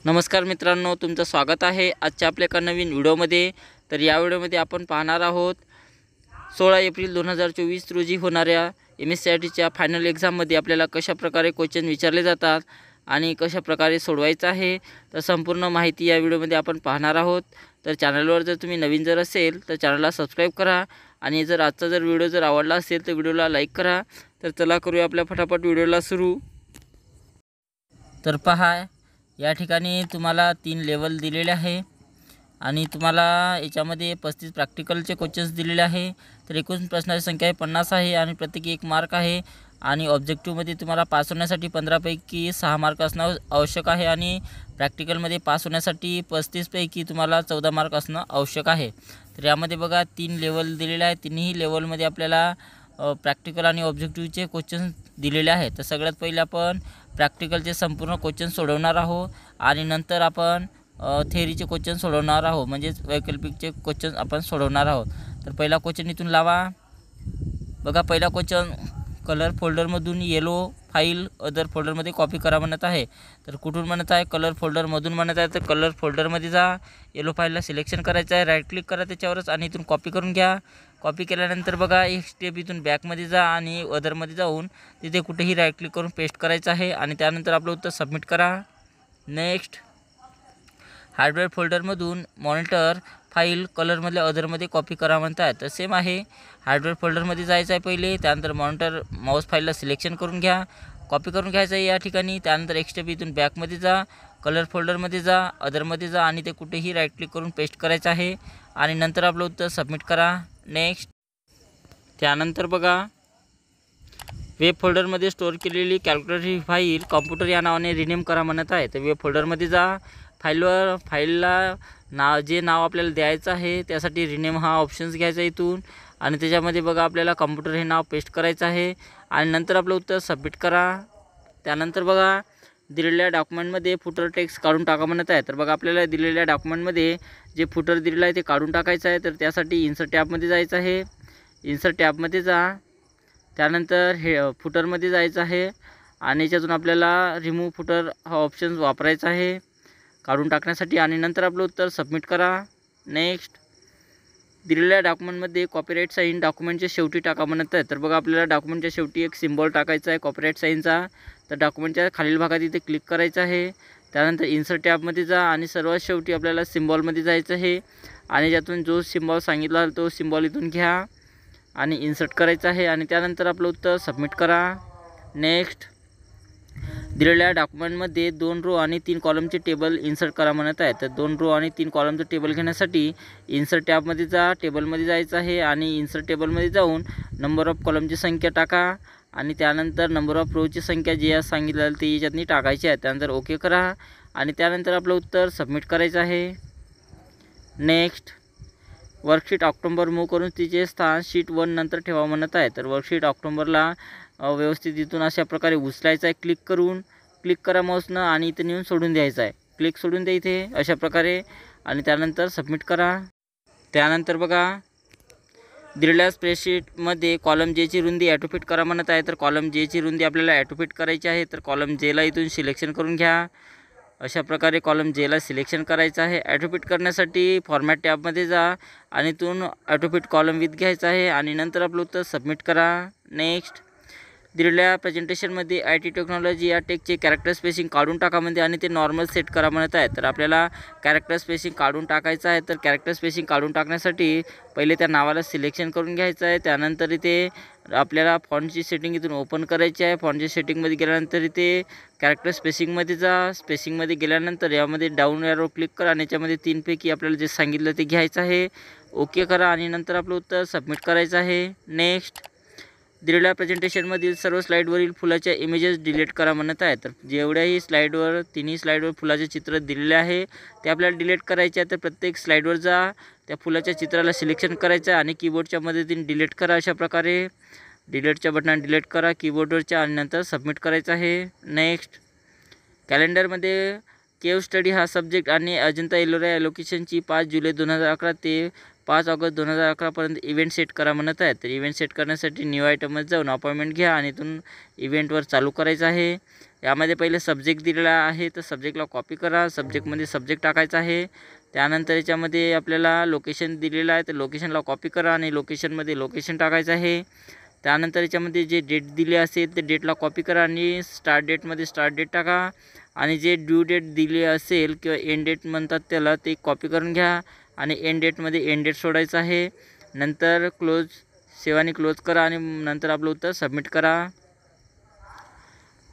नमस्कार मित्रांनो, तुमचं स्वागत आहे आजच्या आपल्या एका नवीन व्हिडिओमध्ये। तर या व्हिडिओमध्ये आपण पाहणार आहोत 16 एप्रिल 2024 रोजी होणाऱ्या MSCITच्या फायनल एक्झाममध्ये आपल्याला कशा प्रकारे क्वेश्चन विचारले जातात आणि कशा प्रकारे सोडवायचं आहे, तर संपूर्ण माहिती या व्हिडिओमध्ये आपण पाहणार आहोत। तर चॅनलवर जर तुम्ही नवीन जर असेल तर चॅनलला सबस्क्राईब करा आणि जर आजचा व्हिडिओ जर आवडला असेल तर व्हिडिओला लाईक करा। तर चला करूया आपल्या फटाफट व्हिडिओला सुरू। तर पहा, या ठिकाणी तुम्हाला 3 लेवल दिलेले आहे आणि तुम्हाला याच्यामध्ये 35 प्रॅक्टिकलचे क्वेश्चन्स दिलेले आहे। तर एकूण प्रश्नाची संख्या 50 आहे आणि प्रत्येकी 1 मार्क आहे आणि ऑब्जेक्टिव्हमध्ये तुम्हाला पास होण्यासाठी 15 पैकी 6 मार्क असणं आवश्यक आहे आणि प्रॅक्टिकलमध्ये पास होण्यासाठी 35 पैकी तुम्हाला 14 मार्क असणं आवश्यक आहे। तर यामध्ये बघा 3 लेवल दिलेले आहेत। तिन्ही लेवलमध्ये आपल्याला प्रॅक्टिकल आणि ऑब्जेक्टिव्हचे क्वेश्चन दिलेले आहेत। तर सगळ्यात पहिले आपण प्रॅक्टिकलचे संपूर्ण क्वेश्चन सोडवणार आहोत आणि नंतर आपण थेअरीचे क्वेश्चन सोडवणार आहोत, म्हणजेच वैकल्पिकचे क्वेश्चन आपण सोडवणार आहोत। तर पहिला क्वेश्चन इथून लावा। बघा, पहिला क्वेश्चन कलर फोल्डरमधून येलो फाईल अदर फोल्डरमध्ये कॉपी करा म्हणत आहे। तर कुठून म्हणत आहे? कलर फोल्डरमधून म्हणत आहे। तर कलर फोल्डरमध्ये जा, येलो फाईलला सिलेक्शन करायचं आहे, राईट क्लिक करा त्याच्यावरच आणि इथून कॉपी करून घ्या। कॉपी केल्यानंतर बघा एक स्टेप इथून बॅकमध्ये जा आणि अदरमध्ये जाऊन तिथे कुठेही राईट क्लिक करून पेस्ट करायचं आहे आणि त्यानंतर आपलं उत्तर सबमिट करा। नेक्स्ट, हार्डवेअर फोल्डरमधून मॉनिटर फाईल कलरमधल्या अदरमध्ये कॉपी करा म्हणतात। तर सेम आहे, हार्डवेअर फोल्डरमध्ये जायचं आहे पहिले, त्यानंतर मॉनिटर माऊस फाईलला सिलेक्शन करून घ्या, कॉपी करून घ्यायचं आहे या ठिकाणी। त्यानंतर एक स्टेप इथून बॅकमध्ये जा, कलर फोल्डरमध्ये जा, अदरमध्ये जा आणि ते कुठेही राईट क्लिक करून पेस्ट करायचं आहे आणि नंतर आपलं उत्तर सबमिट करा। नेक्स्ट, त्यानंतर बघा वेब फोल्डरमध्ये स्टोअर केलेली कॅल्क्युलेटर ही फाईल कॉम्प्युटर या नावाने रिनेम करा म्हणत आहे। तर वेब फोल्डरमध्ये जा, फाईलला जे नाव आपल्याला द्यायचं आहे त्यासाठी रिनेम हा ऑप्शन्स घ्यायचा इथून आणि त्याच्यामध्ये बघा आपल्याला कॉम्प्युटर हे नाव पेस्ट करायचं आहे आणि नंतर आपलं उत्तर सबमिट करा। त्यानंतर बघा दिलेल्या डॉक्युमेंटमध्ये फुटर टेक्स्ट काढून टाका म्हणत आहे। तर बघा आपल्याला दिलेल्या डॉक्युमेंटमध्ये जे फुटर दिलेलं आहे ते काढून टाकायचं आहे। तर त्यासाठी इन्सर्ट टॅबमध्ये जायचं आहे, इन्सर्ट टॅबमध्ये जा, त्यानंतर हे फुटरमध्ये जायचं आहे आणि याच्यातून आपल्याला रिमूव्ह फुटर हा ऑप्शन वापरायचा आहे काढून टाकण्यासाठी आणि नंतर आपलं उत्तर सबमिट करा। नेक्स्ट, दिलेल्या डॉक्युमेंटमध्ये कॉपीराईट साईन डॉक्युमेंटच्या शेवटी टाका म्हणत आहे। तर बघा आपल्याला डॉक्युमेंटच्या शेवटी एक सिम्बॉल टाकायचा आहे कॉपीराईट साईनचा। तर डॉक्युमेंटच्या खालील भागात इथे क्लिक करायचं आहे, त्यानंतर इन्सर्ट टॅबमध्ये जा आणि सर्वात शेवटी आपल्याला सिम्बॉलमध्ये जायचं आहे आणि ज्यातून जो सिम्बॉल सांगितला तो सिम्बॉल इथून घ्या आणि इन्सर्ट करायचं आहे आणि त्यानंतर आपलं उत्तर सबमिट करा। नेक्स्ट, दिलेल्या डॉक्युमेंटमध्ये 2 रो आणि 3 कॉलमचे टेबल इन्सर्ट करा म्हणत आहे। तर 2 रो आणि 3 कॉलमचं टेबल घेण्यासाठी इन्सर्ट टॅबमध्ये जा, टेबलमध्ये जायचं आहे आणि इन्सर्ट टेबलमध्ये जाऊन नंबर ऑफ कॉलमची संख्या टाका आणि त्यानंतर नंबर ऑफ रोची संख्या जे सांगितलं ते याच्यातनी टाकायची आहे। त्यानंतर ओके करा आणि त्यानंतर आपलं उत्तर सबमिट करायचं आहे। नेक्स्ट, वर्कशीट ऑक्टोबर मूव्ह करून तिचे स्थान शीट 1 नंतर ठेवा म्हणत आहे। तर वर्कशीट ऑक्टोबरला व्यवस्थित इथून अशा प्रकारे उचलायचं आहे, क्लिक करा माऊसनं आणि इथं नेऊन सोडून द्यायचं आहे, क्लिक सोडून द्या इथे अशा प्रकारे आणि त्यानंतर सबमिट करा। त्यानंतर बघा दिलेल्या स्प्रेडशीटमध्ये कॉलम जेची रुंदी ॲटोफिट करा म्हणत आहे। तर कॉलम जेची रुंदी आपल्याला ॲटोफिट करायची आहे। तर कॉलम जेला इथून सिलेक्शन करून घ्या, अशा प्रकारे कॉलम जेला सिलेक्शन करायचं आहे। ॲटोफिट करण्यासाठी फॉर्मॅट टॅबमध्ये जा आणि इथून ॲटोफिट कॉलम विथ घ्यायचं आहे आणि नंतर आपलं उत्तर सबमिट करा। नेक्स्ट, दिलेल्या प्रेझेंटेशनमध्ये IT टेक्नॉलॉजी या टेकचे कॅरेक्टर स्पेसिंग काढून टाका म्हणते आणि ते नॉर्मल सेट करा म्हणत आहे। तर आपल्याला कॅरेक्टर स्पेसिंग काढून टाकायचं आहे। तर कॅरेक्टर स्पेसिंग काढून टाकण्यासाठी पहिले त्या नावाला सिलेक्शन करून घ्यायचं आहे, त्यानंतर इथे आपल्याला फॉन्टची सेटिंग इथून ओपन करायची आहे। फॉन्टची सेटिंगमध्ये गेल्यानंतर इथे कॅरेक्टर स्पेसिंगमध्ये जा, स्पेसिंगमध्ये गेल्यानंतर यामध्ये डाऊन ॲरो क्लिक करा आणि याच्यामध्ये 3 पैकी आपल्याला जे सांगितलं ते घ्यायचं आहे, ओके करा आणि नंतर आपलं उत्तर सबमिट करायचं आहे। नेक्स्ट, दिलेल्या प्रेझेंटेशनमधील सर्व स्लाईडवरील फुलाच्या इमेजेस डिलीट करा म्हणत आहे। तर जेवढ्याही स्लाईडवर तिन्ही स्लाईडवर फुलाचे चित्र दिलेले आहे ते आपल्याला डिलीट करायचे आहे। तर प्रत्येक स्लाईडवर जा, त्या फुलाच्या चित्राला सिलेक्शन करायचं आहे आणि कीबोर्डच्या मदतीने डिलीट करा। अशा प्रकारे डिलीटच्या बटनाने डिलीट करा कीबोर्डवरच्या आणि नंतर सबमिट करायचं आहे। नेक्स्ट, कॅलेंडरमध्ये केव स्टडी हा सब्जेक्ट आणि अजंता एलोरा लोकेशनची 5 जुलै 2011 ते 5 ऑगस्ट 2011 पर्यंत इव्हेंट सेट करा म्हणत आहे। तर इव्हेंट सेट करण्यासाठी न्यू आयटममध्ये जाऊन अपॉइंटमेंट घ्या आणि इथून इव्हेंटवर चालू करायचं आहे। यामध्ये पहिले सब्जेक्ट दिलेला आहे, तर सब्जेक्टला कॉपी करा. सब्जेक्टमध्ये सब्जेक्ट टाकायचा आहे. त्यानंतर याच्यामध्ये आपल्याला लोकेशन दिलेलं आहे, तर लोकेशनला कॉपी करा आणि लोकेशनमध्ये लोकेशन टाकायचं आहे. त्यानंतर याच्यामध्ये जे डेट दिली असेल ते डेटला कॉपी करा आणि स्टार्ट डेटमध्ये स्टार्ट डेट टाका आणि जे ड्यू डेट दिली असेल किंवा एंड डेट म्हणतात त्याला, ते कॉपी करून घ्या आणि एंड डेटमध्ये एंड डेट सोडायचं आहे. नंतर सेवाने क्लोज करा आणि नंतर आपलं उत्तर सबमिट करा.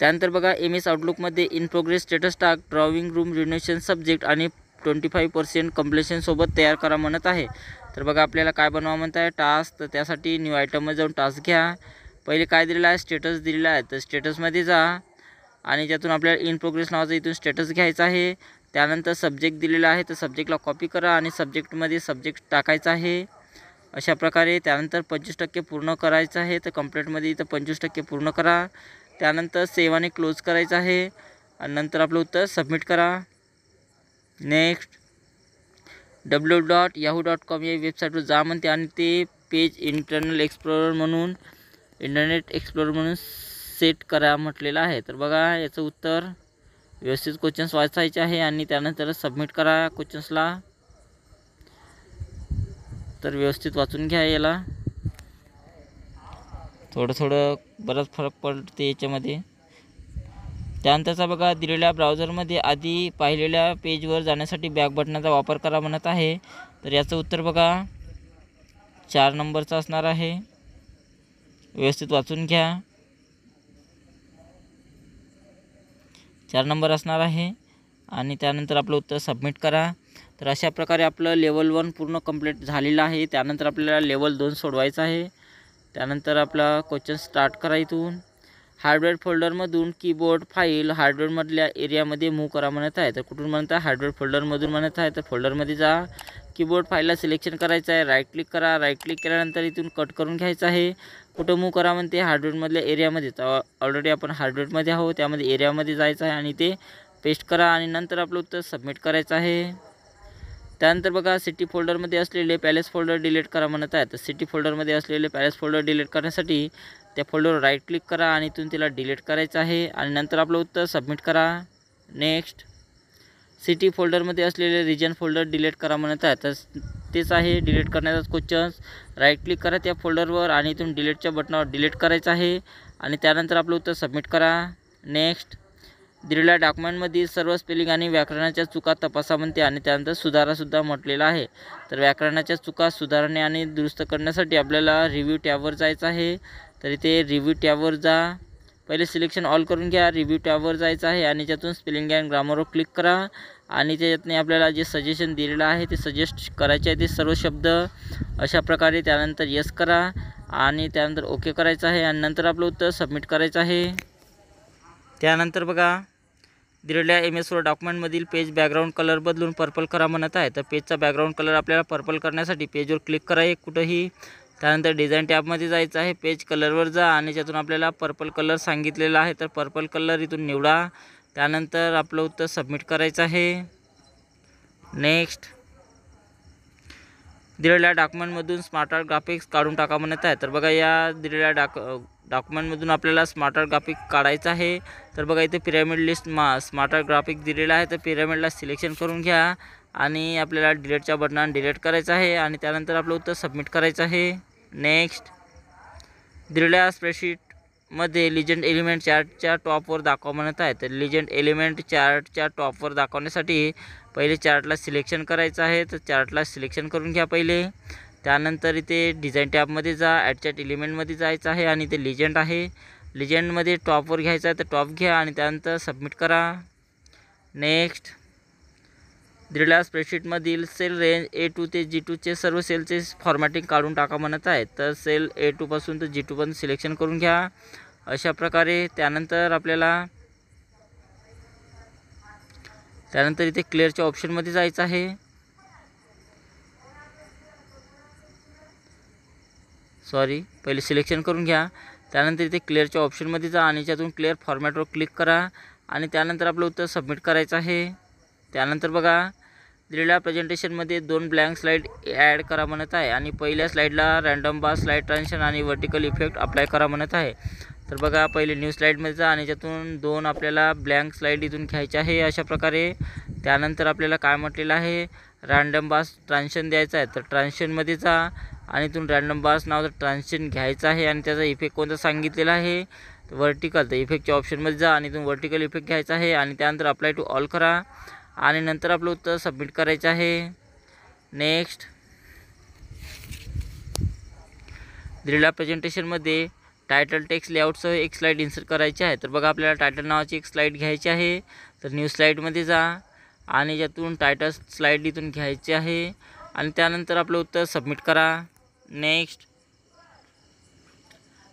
त्यानंतर बघा MS आउटलुकमध्ये इन प्रोग्रेस स्टेटस टाक. ड्रॉइंग रूम रिनोव्हेशन सब्जेक्ट आणि 25% कंप्लेशनसोबत तयार करा म्हणत आहे. तर बघा आपल्याला काय बनवा म्हणत आहे, टास्क. तर त्यासाठी न्यू आयटममध्ये जाऊन टास्क घ्या. पहिले काय दिलेलं आहे, स्टेटस दिलेला आहे, तर स्टेटसमध्ये जा आणि त्यातून आपल्याला इन प्रोग्रेस नावाचा इथून स्टेटस घ्यायचा आहे. त्यानंतर सब्जेक्ट दिलेला आहे, तर सब्जेक्टला कॉपी करा आणि सब्जेक्टमध्ये सब्जेक्ट टाकायचा आहे अशा प्रकारे. त्यानंतर 25% पूर्ण करायचं आहे, तर कंप्लीटमध्ये इथं 25% पूर्ण करा. त्यानंतर सेवाने क्लोज करायचं आहे आणि नंतर आपलं उत्तर सबमिट करा. नेक्स्ट www.yahoo.com या वेबसाईटवर जा म्हणते आणि ते पेज इंटरनेट एक्सप्लोरर म्हणून सेट करा म्हटलेलं आहे. तर बघा याचं उत्तर व्यवस्थित क्वेश्चन्स वाचायचे आहे आणि त्यानंतर सबमिट करा क्वेश्चन्सला. तर व्यवस्थित वाचून घ्या. याला थोडं बराच फरक पडते याच्यामध्ये. त्यानंतरचा बघा दिलेल्या ब्राउझरमध्ये आधी पाहिलेल्या पेजवर जाण्यासाठी बॅक बटनाचा वापर करा म्हणत आहे. तर याचं उत्तर बघा 4 नंबरचं असणार आहे. व्यवस्थित वाचून घ्या. 4 नंबर असणार आहे आणि त्यानंतर आपलं उत्तर सबमिट करा. तर अशा प्रकारे आपलं लेवल 1 पूर्ण कंप्लीट झालेलं आहे. त्यानंतर आपल्याला लेवल 2 सोडवायचं आहे. त्यानंतर आपला क्वेश्चन स्टार्ट करा. इथून हार्डवेअर फोल्डरमधून कीबोर्ड फाईल हार्डवेअरमधल्या एरियामध्ये मूव्ह करा म्हणत आहे. तर कुठून म्हणत आहे, हार्डवेअर फोल्डरमधून म्हणत आहे. तर फोल्डरमध्ये जा, कीबोर्ड फाईलला सिलेक्शन करायचं आहे, राईट क्लिक करा. राईट क्लिक केल्यानंतर इथून कट करून घ्यायचं आहे. कुठं मूव्ह करा म्हणते, हार्डवेअरमधल्या एरियामध्ये. तर ऑलरेडी आपण हार्डवेअरमध्ये आहोत, त्यामध्ये एरियामध्ये जायचं आहे आणि ते पेस्ट करा आणि नंतर आपलं उत्तर सबमिट करायचं आहे. त्यानंतर बघा सिटी फोल्डरमध्ये असलेले पॅलेस फोल्डर डिलीट करा म्हणत आहे. तर सिटी फोल्डरमध्ये असलेले पॅलेस फोल्डर डिलीट करण्यासाठी त्या फोल्डरवर राईट क्लिक करा आणि इथून तिला डिलीट करायचं आहे आणि नंतर आपलं उत्तर सबमिट करा. नेक्स्ट सिटी फोल्डरमध्ये असलेले रिजन फोल्डर डिलीट करा म्हणत आहे. तर तेच आहे डिलीट करण्याचा क्वेश्चन. राईट क्लिक करा त्या फोल्डरवर आणि इथून डिलीटच्या बटनावर डिलीट करायचं आहे आणि त्यानंतर आपलं उत्तर सबमिट करा. नेक्स्ट दिलेल्या डॉक्युमेंटमधील सर्व स्पेलिंग आणि व्याकरणाच्या चुका तपासा म्हणते आणि त्यानंतर सुधारासुद्धा म्हटलेलं आहे. तर व्याकरणाच्या चुका सुधारणे आणि दुरुस्त करण्यासाठी आपल्याला रिव्ह्यू टॅबवर जायचं आहे. तर इथे रिव्ह्यू टॅबवर जा. पहिले सिलेक्शन ऑल करून घ्या. रिव्ह्यू टॅबवर जायचं आहे आणि त्यातून स्पेलिंग अँड ग्रामरवर क्लिक करा आणि त्याच्यातने आपल्याला जे सजेशन दिलेलं आहे ते सजेस्ट करायचे आहे ते सर्व शब्द अशा प्रकारे. त्यानंतर येस करा आणि त्यानंतर ओके करायचं आहे आणि नंतर आपलं उत्तर सबमिट करायचं आहे. त्यानंतर बघा दिलेल्या MS Word डॉक्युमेंटमधील पेज बॅकग्राऊंड कलर बदलून पर्पल करा म्हणत आहे. तर पेजचा बॅकग्राऊंड कलर आपल्याला पर्पल करण्यासाठी पेजवर क्लिक करा एक कुठंही. त्यानंतर डिझाईन टॅबमध्ये जायचं आहे. पेज कलरवर जा आणि त्यातून आपल्याला पर्पल कलर सांगितलेला आहे, तर पर्पल कलर इथून निवडा. त्यानंतर आपलं उत्तर सबमिट करायचं आहे. नेक्स्ट दिलेल्या डॉक्युमेंटमधून स्मार्ट आर्ट ग्राफिक्स काढून टाका म्हणत आहे. तर बघा या दिलेल्या डॉक्युमेंटमधून आपल्याला स्मार्ट आर्ट ग्राफिक काढायचं आहे. तर बघा इथे pyramid list smart art graphic दिलेला आहे. तर पिरामिडला सिलेक्शन करून घ्या आणि आपल्याला डिलीटच्या बटनावर डिलीट करायचं आहे आणि त्यानंतर आपलं उत्तर सबमिट करायचं आहे. नेक्स्ट दिलेल्या स्प्रेडशीटमध्ये लिजंड एलिमेंट चार्टच्या टॉपवर दाखवा म्हणत आहे. तर लिजंड एलिमेंट चार्टच्या टॉपवर दाखवण्यासाठी पहिले चार्टला सिलेक्शन करायचं आहे. तर चार्टला सिलेक्शन करून घ्या पहिले. त्यानंतर इथे डिझाईन टॅबमध्ये जा, ॲडचॅट एलिमेंटमध्ये जायचं आहे आणि ते लिजंड आहे. लिजंडमध्ये टॉपवर घ्यायचं आहे, तर टॉप घ्या आणि त्यानंतर सबमिट करा. नेक्स्ट दिलेल्या स्प्रेडशीटमधील सेल रेंज A2 ते G2चे सर्व सेलचे फॉर्मॅटिंग काढून टाका म्हणत आहे. तर सेल A2 पासून तर G2 पर्यंत सिलेक्शन करून घ्या अशा प्रकारे. त्यानंतर इथे क्लिअरच्या ऑप्शनमध्ये जायचं आहे. पहिले सिलेक्शन करून घ्या. त्यानंतर इथे क्लिअरच्या ऑप्शनमध्ये जा आणि त्यातून क्लिअर फॉर्मॅटवर क्लिक करा आणि त्यानंतर आपलं उत्तर सबमिट करायचं आहे. त्यानंतर बघा दिलेल्या प्रेझेंटेशनमध्ये 2 ब्लँक स्लाईड ॲड करा म्हणत आहे आणि पहिल्या स्लाईडला रँडम बार स्लाईड ट्रान्झिशन आणि व्हर्टिकल इफेक्ट अप्लाय करा म्हणत आहे. तर बघा पहिले न्यू स्लाईडमध्ये जा आणि याच्यातून 2 आपल्याला ब्लँक स्लाईड इथून घ्यायचे आहे अशा प्रकारे. त्यानंतर आपल्याला काय म्हटलेलं आहे, रँडम बार्स ट्रान्झिशन द्यायचा आहे. तर ट्रान्झिशनमध्ये जा आणि इथून रँडम बार्स नावाचं ट्रान्झिशन घ्यायचं आहे आणि त्याचा इफेक्ट कोणता सांगितलेला आहे, वर्टिकल. तर इफेक्टच्या ऑप्शनमध्ये जा आणि इथून वर्टिकल इफेक्ट घ्यायचा आहे आणि त्यानंतर अप्लाय टू ऑल करा आणि नंतर आपलं उत्तर सबमिट करायचं आहे. नेक्स्ट. दिलेल्या प्रेझेंटेशनमध्ये टायटल टेक्स्ट लेआउटसह एक स्लाईड इन्सर्ट करायची आहे. तर बघा आपल्याला टायटल नावाची एक स्लाईड घ्यायची आहे. तर न्यू स्लाईडमध्ये जा आणि यातून टायटल स्लाईड इथून घ्यायची आहे आणि त्यानंतर आपलं उत्तर सबमिट करा. नेक्स्ट.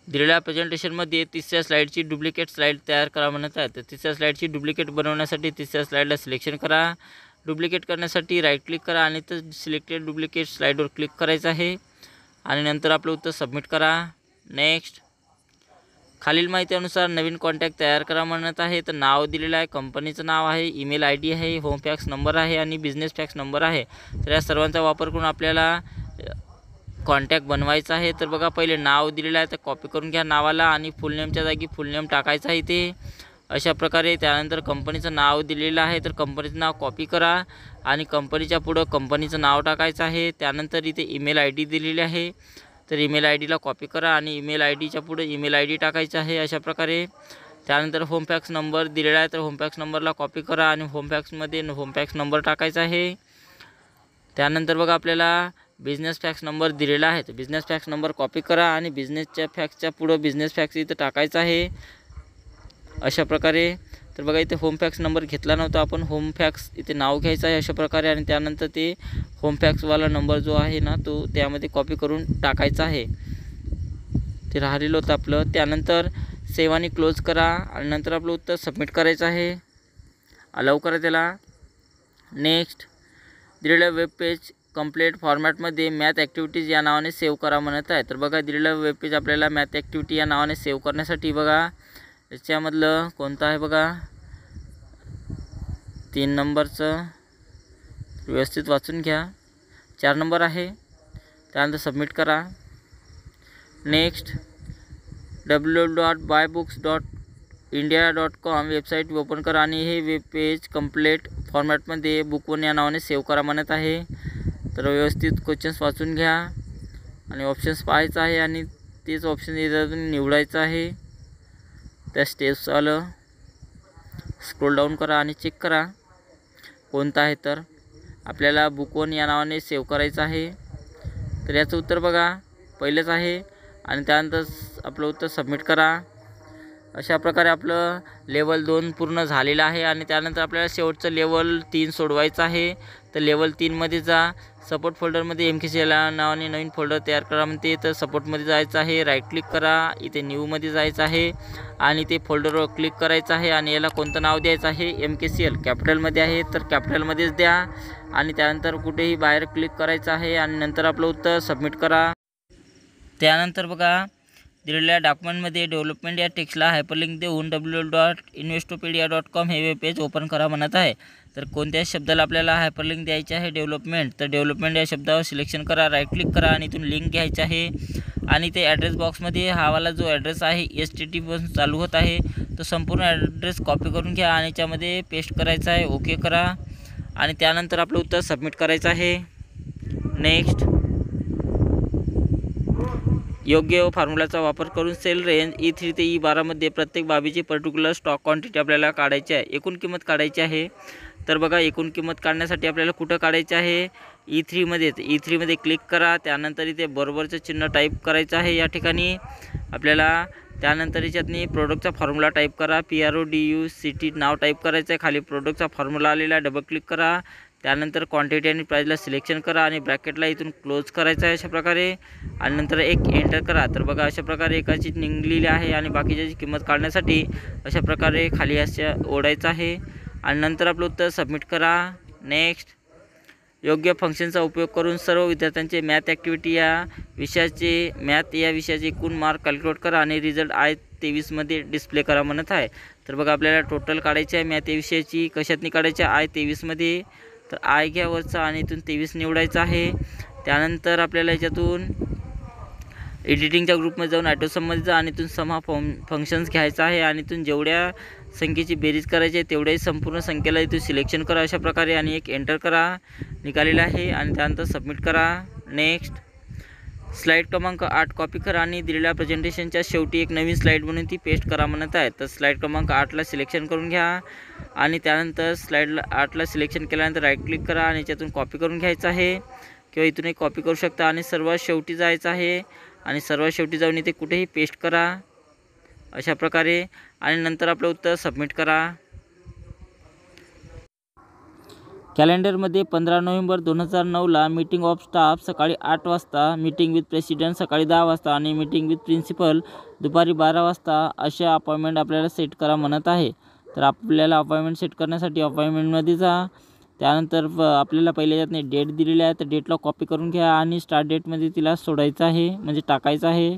दिलेल्या प्रेझेंटेशनमध्ये तिसऱ्या स्लाईडची डुप्लिकेट स्लाईड तयार करा म्हणत आहे. तर तिसऱ्या स्लाईडची डुप्लिकेट बनवण्यासाठी तिसऱ्या स्लाईडला सिलेक्शन करा. डुप्लिकेट करण्यासाठी राईट क्लिक करा आणि तर सिलेक्टेड डुप्लिकेट स्लाईडवर क्लिक करायचं आहे आणि नंतर आपलं उत्तर सबमिट करा. नेक्स्ट. खालील माहितीनुसार नवीन कॉन्टॅक्ट तयार करा म्हणत आहे. तर नाव दिलेलं आहे, कंपनीचं नाव आहे, ईमेल ID आहे, होम फॅक्स नंबर आहे आणि बिझनेस फॅक्स नंबर आहे. तर या सर्वांचा वापर करून आपल्याला कॉन्टॅक्ट बनवायचा आहे. तर बघा पहिले नाव दिलेलं आहे, तर कॉपी करून घ्या नावाला आणि फुल नेमच्या जागी फुल नेम टाकायचं आहे इथे अशा प्रकारे. त्यानंतर कंपनीचं नाव दिलेलं आहे, तर कंपनीचं नाव कॉपी करा आणि कंपनीच्या पुढं कंपनीचं नाव टाकायचं आहे. त्यानंतर इथे ईमेल ID दिलेली आहे, तर ईमेल IDला कॉपी करा आणि ईमेल IDच्या पुढे ईमेल ID टाकायचं आहे अशा प्रकारे. त्यानंतर होम फॅक्स नंबर दिलेला आहे, तर होम फॅक्स नंबरला कॉपी करा आणि होम फॅक्समध्ये होम फॅक्स नंबर टाकायचा आहे. त्यानंतर बघा आपल्याला बिझनेस फॅक्स नंबर दिलेला आहे, तर बिझनेस फॅक्स नंबर कॉपी करा आणि बिझनेसच्या फॅक्सच्या पुढं बिझनेस फॅक्स इथं टाकायचा आहे अशा प्रकारे. तर बघा इथे होम फॅक्स नंबर घेतला नव्हता आपण, होम फॅक्स इथे नाव घ्यायचं आहे अशा प्रकारे आणि त्यानंतर ते होम फॅक्सवाला नंबर जो आहे ना तो त्यामध्ये कॉपी करून टाकायचा आहे. ते राहिलेलं होतं आपलं. त्यानंतर सेव्ह आणि क्लोज करा आणि नंतर आपलं उत्तर सबमिट करायचं आहे. अलाउ करा त्याला. नेक्स्ट. दिलेलं वेब पेज कंप्लीट फॉर्मॅटमध्ये मॅथ ॲक्टिव्हिटीज या नावाने सेव्ह करा म्हणत आहे. तर बघा दिलेलं वेब पेज आपल्याला मॅथ ॲक्टिव्हिटी या नावाने सेव्ह करण्यासाठी बघा याच्यामधलं कोणतं आहे बघा 3 नंबरचं, व्यवस्थित वाचून घ्या. 4 नंबर आहे. त्यानंतर सबमिट करा. नेक्स्ट. www.buybooks.india.com वेबसाईट ओपन करा आणि हे वेब पेज कंप्लीट फॉर्मॅटमध्ये बुक 1 या नावाने सेव्ह करा म्हणत आहे. तर व्यवस्थित क्वेश्चन्स वाचून घ्या आणि ऑप्शन्स पाहायचं आहे आणि तेच ऑप्शन इथं निवडायचं आहे. त्या स्टेप्स आलं, स्क्रोल डाऊन करा आणि चेक करा कोणतं आहे. तर आपल्याला बुक 1 या नावाने सेव्ह करायचं आहे. तर याचं उत्तर बघा पहिलेच आहे आणि त्यानंतर आपलं उत्तर सबमिट करा. अशा प्रकारे आपलं लेवल 2 पूर्ण झालेलं आहे आणि त्यानंतर आपल्याला शेवटचं लेवल 3 सोडवायचं आहे. तर लेवल 3मध्ये जा. सपोर्ट फोल्डरमध्ये MKCL नावाने नवीन फोल्डर तयार करा म्हणते. तर सपोर्टमध्ये जायचं आहे, राईट क्लिक करा, इथे न्यूमध्ये जायचं आहे आणि ते फोल्डरवर क्लिक करायचं आहे आणि याला कोणतं नाव द्यायचं आहे, MKCL कॅपिटलमध्ये आहे तर कॅपिटलमध्येच द्या आणि त्यानंतर कुठेही बाहेर क्लिक करायचं आहे आणि नंतर आपलं उत्तर सबमिट करा. त्यानंतर बघा दिलेल्या डॉक्युमेंटमध्ये डेव्हलपमेंट या टेक्स्टला हायपरलिंक देऊन www.investopedia.com हे वेब पेज ओपन करा म्हणत आहे. तर कोणत्या शब्दाला आपल्याला हायपरलिंक द्यायचे आहे, डेव्हलपमेंट. तर डेव्हलपमेंट या शब्दावर सिलेक्शन करा, राईट क्लिक करा आणि इथून लिंक घ्यायची आहे आणि ते ॲड्रेस बॉक्समध्ये हावाला जो ॲड्रेस आहे STT पासून चालू होत आहे तो संपूर्ण ॲड्रेस कॉपी करून घ्या आणि याच्यामध्ये पेस्ट करायचा आहे. ओके करा आणि त्यानंतर आपलं उत्तर सबमिट करायचं आहे. नेक्स्ट. योग्य फॉर्म्युलाचा वापर करून सेल रेंज E3 ते E12 मध्ये प्रत्येक बाबीची पर्टिक्युलर स्टॉक क्वांटिटी आपल्याला काढायची आहे, एकूण किंमत काढायची आहे. तर बघा एकूण किंमत काढण्यासाठी आपल्याला कुठं काढायची आहे, E3 मध्ये. E3 मध्ये क्लिक करा. त्यानंतर इथे बरोबरचं चिन्ह टाईप करायचं आहे या ठिकाणी आपल्याला. त्यानंतर याच्यातनी प्रोडक्टचा फॉर्म्युला टाईप करा, PRODUCT नाव टाईप करायचं आहे. खाली प्रोडक्टचा फॉर्म्युला आलेला डबल क्लिक करा. त्यानंतर क्वांटिटी आणि प्राईजला सिलेक्शन करा आणि ब्रॅकेटला इथून क्लोज करायचं आहे अशा प्रकारे आणि नंतर एक एंटर करा. तर बघा अशा प्रकारे एकाची निघलेली आहे आणि बाकीच्याची किंमत काढण्यासाठी अशा प्रकारे खाली अशा ओढायचं आहे आणि नंतर आपलं उत्तर सबमिट करा. नेक्स्ट. योग्य फंक्शनचा उपयोग करून सर्व विद्यार्थ्यांचे मॅथ ॲक्टिव्हिटी या विषयाचे एकूण मार्क कॅल्क्युलेट करा आणि रिझल्ट I23 मध्ये डिस्प्ले करा म्हणत आहे. तर बघा आपल्याला टोटल काढायची आहे मॅथ या विषयाची. कशातनी काढायची आहे, I23 मध्ये. तर I घ्या वरचा आणि इथून 23 निवडायचं आहे. त्यानंतर आपल्याला याच्यातून एडिटिंगच्या ग्रुपमध्ये जाऊन ॲटोसममध्ये जा आणि इथून सम हा फंक्शन्स घ्यायचा आहे आणि इथून जेवढ्या संख्येची बेरीज करायची आहे तेवढ्याही संपूर्ण संख्येला इथून सिलेक्शन करा अशा प्रकारे आणि एक एंटर करा, निघालेला आहे. आणि त्यानंतर सबमिट करा. नेक्स्ट स्लाईड क्रमांक 8 कॉपी करा आणि दिलेल्या प्रेझेंटेशनच्या शेवटी एक नवीन स्लाईड म्हणून ती पेस्ट करा म्हणत आहे. तर स्लाईड क्रमांक 8ला सिलेक्शन करून घ्या आणि त्यानंतर स्लाईड 8ला सिलेक्शन केल्यानंतर राईट क्लिक करा आणि याच्यातून कॉपी करून घ्यायचं आहे किंवा इथूनही कॉपी करू शकता आणि सर्वात शेवटी जायचं आहे आणि सर्वात शेवटी जाऊन इथे कुठेही पेस्ट करा अशा प्रकारे आणि नंतर आपलं उत्तर सबमिट करा. कॅलेंडरमध्ये 15 नोव्हेंबर 2009ला मीटिंग ऑफ स्टाफ सकाळी 8 वाजता, मीटिंग विथ प्रेसिडेंट सकाळी 10 वाजता आणि मीटिंग विथ प्रिन्सिपल दुपारी 12 वाजता अशा अपॉइंटमेंट आपल्याला सेट करा म्हणत आहे. तर आपल्याला अपॉइंटमेंट सेट करण्यासाठी अपॉइंटमेंटमध्ये जा. त्यानंतर आपल्याला पहिल्या यातने डेट दिलेली आहे तर डेटला कॉपी करून घ्या आणि स्टार्ट डेटमध्ये तिला सोडायचं आहे म्हणजे टाकायचं आहे.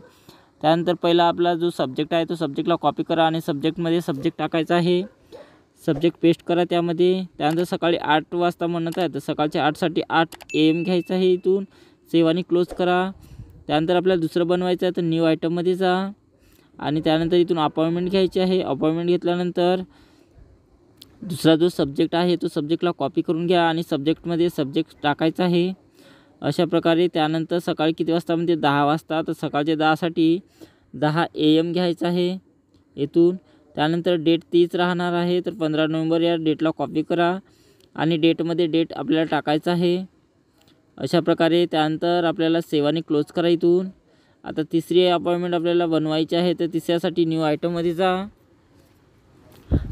त्यानंतर पहिला आपला जो सब्जेक्ट आहे तो सब्जेक्टला कॉपी करा आणि सब्जेक्टमध्ये सब्जेक्ट टाकायचा आहे. सब्जेक्ट पेस्ट करा त्यामध्ये. त्यानंतर सकाळी 8 वाजता म्हणत आहे तर सकाळच्या 8साठी 8 AM घ्यायचं आहे. इथून सेव्ह आणि क्लोज करा. त्यानंतर आपल्याला दुसरं बनवायचं आहे तर न्यू आयटममध्ये जा आणि त्यानंतर इथून अपॉइंटमेंट घ्यायची आहे. अपॉइंटमेंट घेतल्यानंतर दुसरा जो सब्जेक्ट आहे तो सब्जेक्टला कॉपी करून घ्या आणि सब्जेक्टमध्ये सब्जेक्ट टाकायचा आहे अशा प्रकारे. त्यानंतर सकाळी किती वाजता म्हणजे 10 वाजता तर सकाळच्या 10साठी 10 AM घ्यायचं आहे इथून. त्यानंतर डेट तीच राहणार आहे तर 15 नोव्हेंबर या डेटला कॉपी करा आणि डेटमध्ये डेट आपल्याला टाकायचं आहे अशा प्रकारे. त्यानंतर आपल्याला सेव्ह आणि क्लोज करा इथून. आता तिसरी अपॉइंटमेंट आपल्याला बनवायची आहे तर तिसऱ्यासाठी न्यू आयटममध्ये जा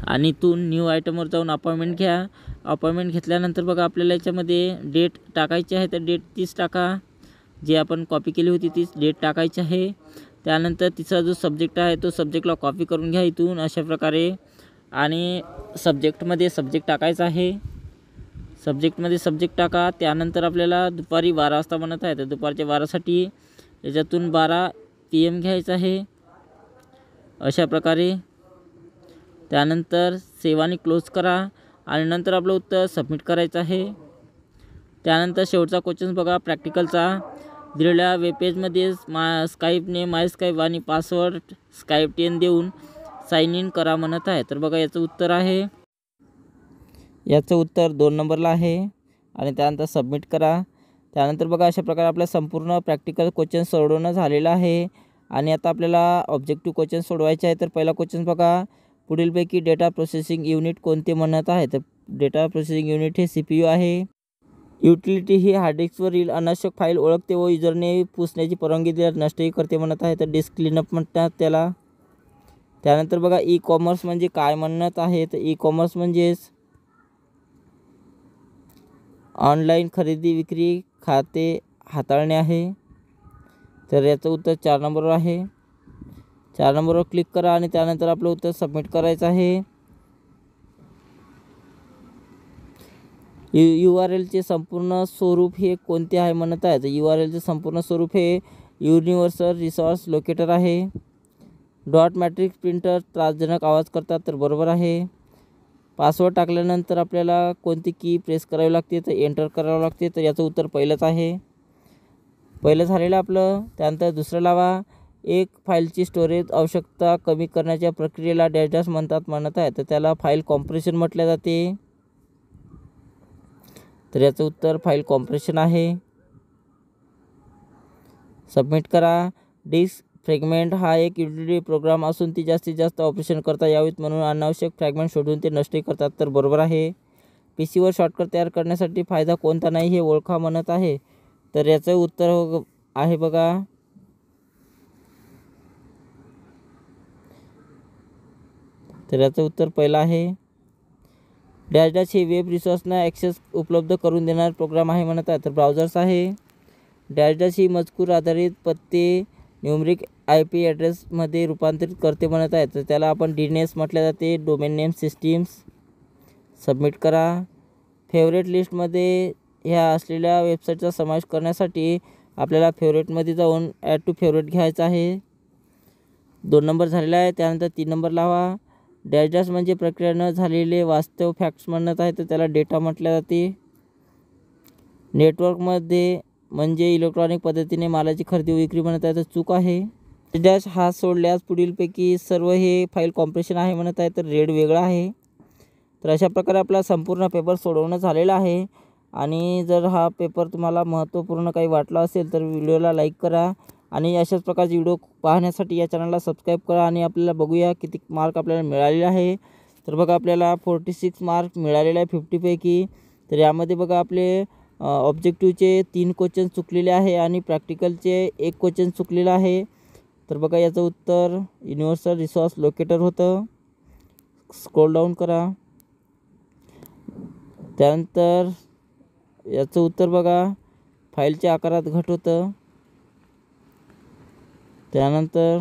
आणि इथून न्यू आयटमवर जाऊन अपॉइंटमेंट घ्या. अपॉइंटमेंट घेतल्यानंतर बघा आपल्याला याच्यामध्ये डेट टाकायची आहे तर डेट तीच टाका, जी आपण कॉपी केली होती तीच डेट टाकायची आहे. त्यानंतर तिसरा जो सब्जेक्ट आहे तो सब्जेक्टला कॉपी करून घ्या इथून अशा प्रकारे आणि सब्जेक्टमध्ये सब्जेक्ट टाकायचा आहे. सब्जेक्टमध्ये सब्जेक्ट टाका. त्यानंतर आपल्याला दुपारी 12 वाजता म्हणत आहे तर दुपारच्या 12साठी याच्यातून 12 PM घ्यायचं आहे अशा प्रकारे. त्यानंतर सेव्ह आणि क्लोज करा आणि नंतर आपलं उत्तर सबमिट करायचं आहे. त्यानंतर शेवटचा क्वेश्चन बघा प्रॅक्टिकलचा. दिलेल्या वेबपेजमध्ये स्काईपने माय स्काईप आणि पासवर्ड स्काईप 10 देऊन साइन इन करा म्हणत आहे. तर बघा याचं उत्तर आहे, याचं उत्तर 2 नंबरला आहे आणि त्यानंतर सबमिट करा. त्यानंतर बघा अशा प्रकारे आपल्या संपूर्ण प्रॅक्टिकल क्वेश्चन सोडवणं झालेलं आहे आणि आता आपल्याला ऑब्जेक्टिव्ह क्वेश्चन सोडवायचे आहे. तर पहिला क्वेश्चन बघा, पुढीलपैकी डेटा प्रोसेसिंग युनिट कोणते म्हणत आहे. तर डेटा प्रोसेसिंग युनिट हे CPU आहे. युटिलिटी ही हार्ड डिस्कवरील अनावश्यक फाईल ओळखते व युजरने पुसण्याची परवानगी दिल्यास नष्टही करते म्हणत आहे. तर डिस्क क्लीनअप म्हणतात त्याला. त्यानंतर बघा ई कॉमर्स म्हणजे काय म्हणत आहे. तर ई कॉमर्स म्हणजेच ऑनलाईन खरेदी विक्री खाते हाताळणे आहे. तर याचं उत्तर 4 नंबरवर आहे. 4 नंबरवर क्लिक करा आणि त्यानंतर आपलं उत्तर सबमिट करायचं आहे. URLचे संपूर्ण स्वरूप हे कोणते आहे म्हणत आहे. तर URLचे संपूर्ण स्वरूप हे युनिव्हर्सल रिसोर्स लोकेटर आहे. डॉट मॅट्रिक्स प्रिंटर त्रासजनक आवाज करतात. तर बरोबर आहे. पासवर्ड टाकल्यानंतर आपल्याला कोणती की प्रेस करावी लागते तर एंटर करावं लागते. तर याचं उत्तर पहिलंच आहे. पहिलं झालेलं आपलं. त्यानंतर दुसरं लावा, एक फाईलची स्टोरेज आवश्यकता कमी करण्याच्या प्रक्रियेला डॅश म्हणत आहे. तर त्याला फाईल कॉम्प्रेशन म्हटले जाते. तर याचं उत्तर फाईल कॉम्प्रेशन आहे. सबमिट करा. डिस्क फ्रॅगमेंट हा एक युटिलिटी प्रोग्राम असून ती जास्तीत जास्त ऑपरेशन करता यावीत म्हणून अनावश्यक फ्रॅगमेंट शोधून ते नष्ट करतात. तर बरोबर आहे. PCवर शॉर्टकट तयार करण्यासाठी फायदा कोणता नाही हे ओळखा म्हणत आहे. तर याचं उत्तर आहे बघा, तर याचं उत्तर पहिलं आहे. डॅश हे वेब रिसोर्सना ॲक्सेस उपलब्ध करून देणारे प्रोग्राम आहे म्हणत आहे. तर ब्राउझर्स आहे. डॅश ही मजकूर आधारित पत्ते न्यूमरिक IP ॲड्रेसमध्ये रूपांतरित करते म्हणत आहे. तर त्याला आपण DNS म्हटले जाते, डोमेन नेम सिस्टीम्स. सबमिट करा. फेवरेट लिस्टमध्ये ह्या असलेल्या वेबसाईटचा समावेश करण्यासाठी आपल्याला फेवरेटमध्ये जाऊन ॲड टू फेवरेट घ्यायचं आहे. 2 नंबर झालेला आहे. त्यानंतर 3 नंबर लावा. डॅश म्हणजे प्रक्रिया न झालेले वास्तव फॅक्ट्स म्हणत आहे. तर त्याला डेटा म्हटले जाते. नेटवर्कमध्ये म्हणजे इलेक्ट्रॉनिक पद्धतीने मालाची खरेदी विक्री म्हणत आहे तर चूक आहे. डॅश हा सोडल्यास पुढीलपैकी सर्व हे फाईल कॉम्प्रेशन आहे म्हणत आहे तर रेड वेगळा आहे. तर अशा प्रकारे आपला संपूर्ण पेपर सोडवणं झालेला आहे. आणि जर हा पेपर तुम्हाला महत्त्वपूर्ण काही वाटला असेल तर व्हिडिओला लाईक करा आणि अशाच प्रकारचे व्हिडिओ पाहण्यासाठी या चॅनलला सबस्क्राईब करा. आणि आपल्याला बघूया किती मार्क आपल्याला मिळालेले आहे. तर बघा आपल्याला 46 मार्क मिळालेले आहे 50 पैकी. तर यामध्ये बघा आपले ऑब्जेक्टिव्हचे 3 क्वेश्चन चुकलेले आहे आणि प्रॅक्टिकलचे 1 क्वेश्चन चुकलेलं आहे. तर बघा याचं उत्तर युनिव्हर्सल रिसोर्स लोकेटर होतं. स्क्रोल डाऊन करा. त्यानंतर याचं उत्तर बघा फाईलच्या आकारात घट होतं. त्यानंतर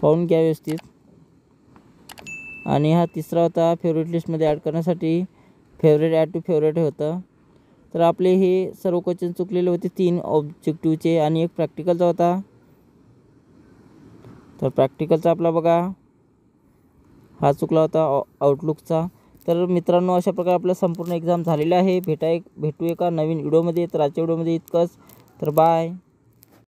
पाहून घ्या व्यवस्थित. आणि हा तिसरा होता फेवरेट लिस्टमध्ये ॲड करण्यासाठी फेवरेट ॲड टू फेवरेट होतं. तर आपले हे सर्व क्वेश्चन चुकलेले होते 3 ऑब्जेक्टिव्हचे आणि 1 प्रॅक्टिकलचा होता. तर प्रॅक्टिकलचा आपला बघा हा चुकला होता आउटलुकचा. तर मित्रांनो अशा प्रकारे आपलं संपूर्ण एक्झाम झालेलं आहे. भेटू एका नवीन व्हिडिओमध्ये. तर आजच्या व्हिडिओमध्ये इतकंच. तर बाय.